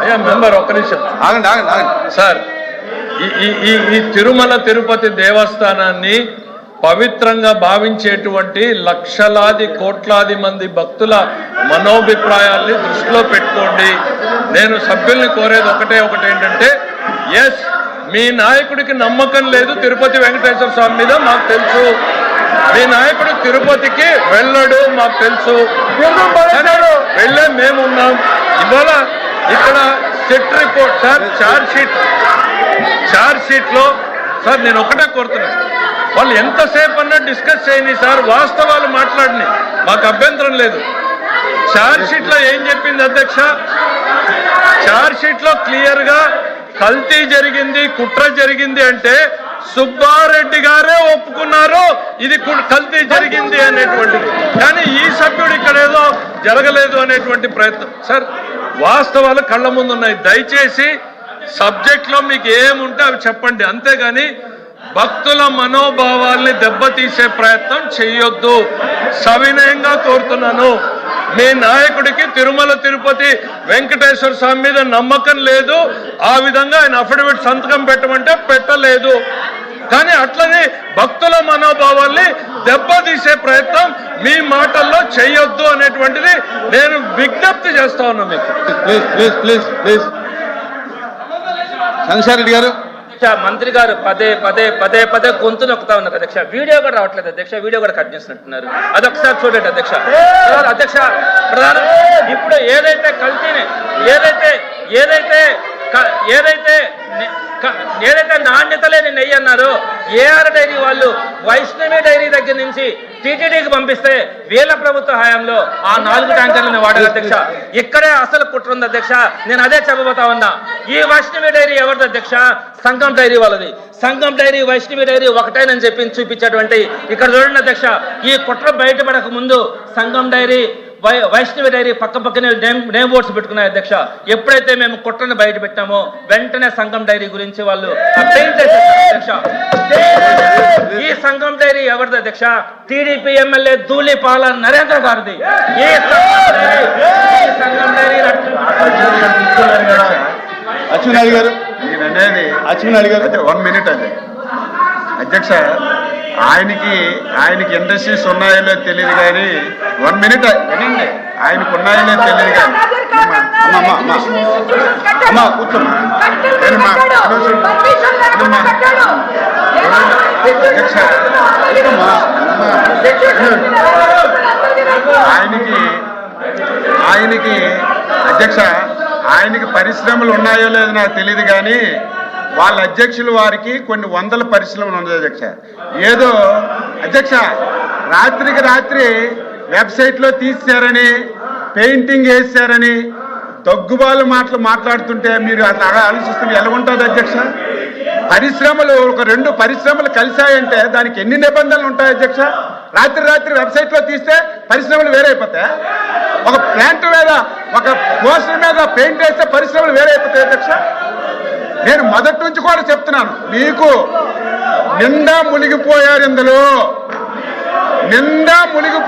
అయ్యా మెంబర్ ఒక్క నిమిషం ఆగండి ఆగండి ఆగండి సార్. ఈ తిరుమల తిరుపతి దేవస్థానాన్ని పవిత్రంగా భావించేటువంటి లక్షలాది కోట్లాది మంది భక్తుల మనోభిప్రాయాల్ని దృష్టిలో పెట్టుకోండి. నేను సభ్యుల్ని కోరేది ఒకటే ఏంటంటే, ఎస్ మీ నాయకుడికి నమ్మకం లేదు తిరుపతి వెంకటేశ్వర స్వామి మీద మాకు తెలుసు. మీ నాయకుడు తిరుపతికి వెళ్ళడు మాకు తెలుసు. వెళ్ళే మేము ఉన్నాం. ఇవాళ ఇక్కడ set report sir, charge sheet లో సార్ నేను ఒకటే కోరుతున్నాను, వాళ్ళు ఎంతసేపు అన్నా డిస్కస్ చేయని సార్, వాస్తవాలు మాట్లాడిని మాకు అభ్యంతరం లేదు. ఛార్జ్ షీట్ లో ఏం చెప్పింది అధ్యక్ష? ఛార్జ్ షీట్ లో క్లియర్ గా కల్తీ జరిగింది, కుట్ర జరిగింది అంటే సుబ్బారెడ్డి గారే ఒప్పుకున్నారు ఇది కల్తీ జరిగింది అనేటువంటిది. కానీ ఈ సభ్యుడు ఇక్కడ ఏదో జరగలేదు అనేటువంటి ప్రయత్నం. సార్ వాస్తవాలు కళ్ళ ముందు ఉన్నాయి. దయచేసి సబ్జెక్ట్ లో మీకు ఏముంటే అవి చెప్పండి, అంతేగాని భక్తుల మనోభావాల్ని దెబ్బతీసే ప్రయత్నం చెయ్యొద్దు. సవినయంగా కోరుతున్నాను. మీ నాయకుడికి తిరుమల తిరుపతి వెంకటేశ్వర స్వామి మీద నమ్మకం లేదు, ఆ విధంగా ఆయన అఫిడవిట్ సంతకం పెట్టమంటే పెట్టలేదు. కానీ అట్లనే భక్తుల మనోభావాల్ని దెబ్బతీసే ప్రయత్నం మీ మాటల్లో చెయ్యొద్దు అనేటువంటిది నేను విజ్ఞప్తి చేస్తా ఉన్నా మీకు. ప్లీజ్ ప్లీజ్ ప్లీజ్ చంద్రశేఖర్ గారు. మంత్రి గారు పదే గొంతు నొక్కుతా ఉన్నారు అధ్యక్ష. వీడియో కూడా రావట్లేదు అధ్యక్ష, వీడియో కూడా కట్ చేసినట్టున్నారు. అదొకసారి చూడండి అధ్యక్ష. అధ్యక్ష ప్రధాన ఇప్పుడు ఏదైతే కల్తీని ఏదైతే నాణ్యత లేని నెయ్యి అన్నారో, ఏఆర్ డైరీ వాళ్ళు వైష్ణవి డైరీ దగ్గర నుంచి టీటీడీకి పంపిస్తే వీళ్ళ ప్రభుత్వ హయాంలో ఆ 4 ట్యాంకర్లను వాడారు అధ్యక్ష. ఇక్కడే అసలు కుట్ర ఉంది అధ్యక్ష. నేను అదే చెప్పబోతా ఉన్నా. ఈ వైష్ణవి డైరీ ఎవరిది అధ్యక్ష? సంగం డైరీ వాళ్ళది. సంగం డైరీ వైష్ణవి డైరీ ఒకటేనని చెప్పి చూపించేటువంటి ఇక్కడ చూడండి అధ్యక్ష. ఈ కుట్ర బయటపడక ముందు సంగం డైరీ వైష్ణవి డైరీ పక్కనే నేమ్ బోర్డ్స్ పెట్టుకున్నాయి అధ్యక్ష. ఎప్పుడైతే మేము కుట్రను బయట పెట్టామో వెంటనే సంగం డైరీ గురించి వాళ్ళు పెయింట్ చేశారు అధ్యక్ష. ఈ సంగం డైరీ ఎవరిది అధ్యక్ష? టీడీపీ ఎమ్మెల్యే ధూళిపాల నరేంద్ర గారిది. ఈ సంగం డైరీ అచ్చెన్నాయుడు గారు నేననేది అచ్చెన్నాయుడు గారు 1 మినిట్ అది అధ్యక్ష. ఆయనకి ఇండస్ట్రీస్ ఉన్నాయో తెలియదు కానీ 1 మినిట్ వినండి. ఆయనకు ఉన్నాయో తెలియదు కానీ అమ్మా కూర్చోమ్మా. అధ్యక్ష ఆయనకి అధ్యక్ష ఆయనకి పరిశ్రమలు ఉన్నాయో లేదో నాకు తెలియదు కానీ వాళ్ళ అధ్యక్షులు వారికి కొన్ని వందల పరిశ్రమలు ఉన్నాయి అధ్యక్ష. ఏదో అధ్యక్ష రాత్రికి రాత్రి వెబ్సైట్లో తీశారని, పెయింటింగ్ వేసారని దగ్గుబాలు మాట్లాడుతుంటే మీరు అట్లా ఆలోచిస్తుంటే ఎలా ఉంటుంది అధ్యక్ష? పరిశ్రమలు ఒక 2 పరిశ్రమలు కలిశాయంటే దానికి ఎన్ని నిబంధనలు ఉంటాయి అధ్యక్ష? రాత్రి వెబ్సైట్లో తీస్తే పరిశ్రమలు వేరైపోతాయి. ఒక ప్లాంట్ మీద ఒక పోస్టర్ మీద పెయింట్ వేస్తే పరిశ్రమలు వేరైపోతాయి అధ్యక్ష. నేను మొదటి నుంచి కూడా చెప్తున్నాను, మీకు నిండా మునిగిపోయారు, ఇందులో నిండా మునిగిపో